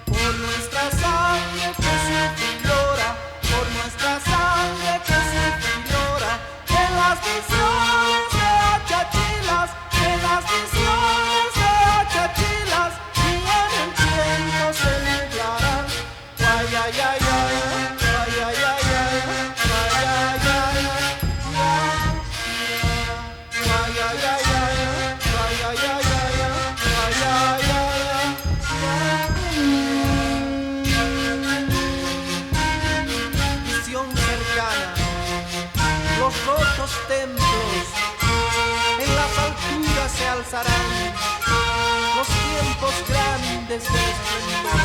Por nuestra sangre que sufre y llora, por nuestra sangre que sufre y llora, en las visiones de Achachilas, en las visiones de Achachilas, y en el cielo celebrarán. Ay, ay, ay, ay, ay, ay, ay, ay, ay, ay, ay, ay, ay, ay, visión cercana, los rotos templos en las alturas se alzarán, los tiempos grandes de esplendor.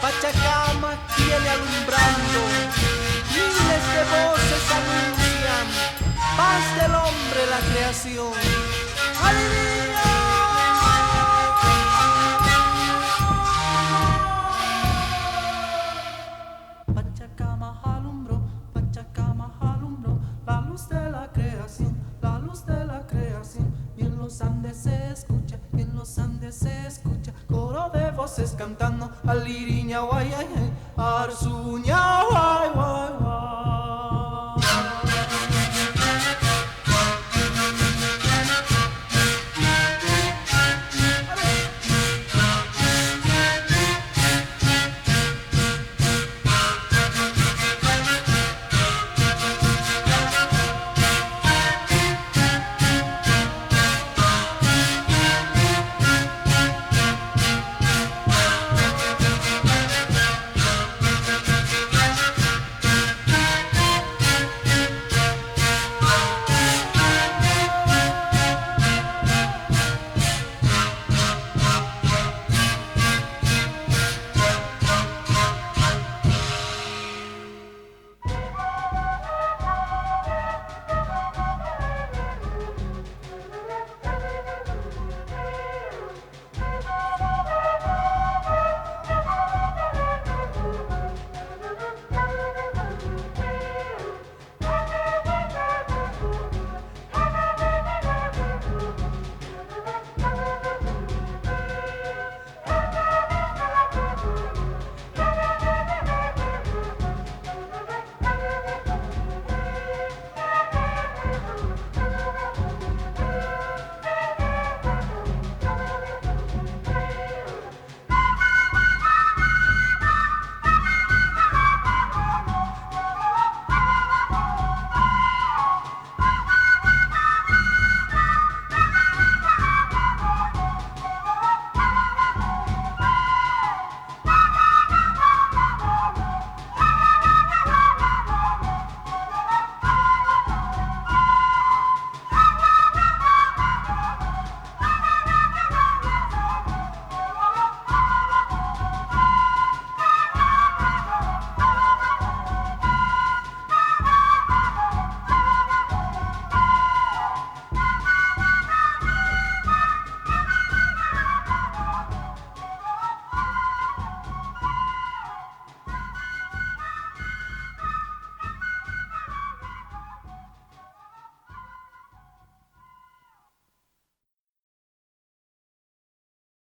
Pachacama viene alumbrando, miles de voces anuncian, paz del hombre la creación. ¡Alegría! Pachacama alumbró, la luz de la creación, la luz de la creación. Y en los Andes se escucha, y en los Andes se escucha, coro de voces cantando, aliriña guay, ay, ay, arzuña guay, guay.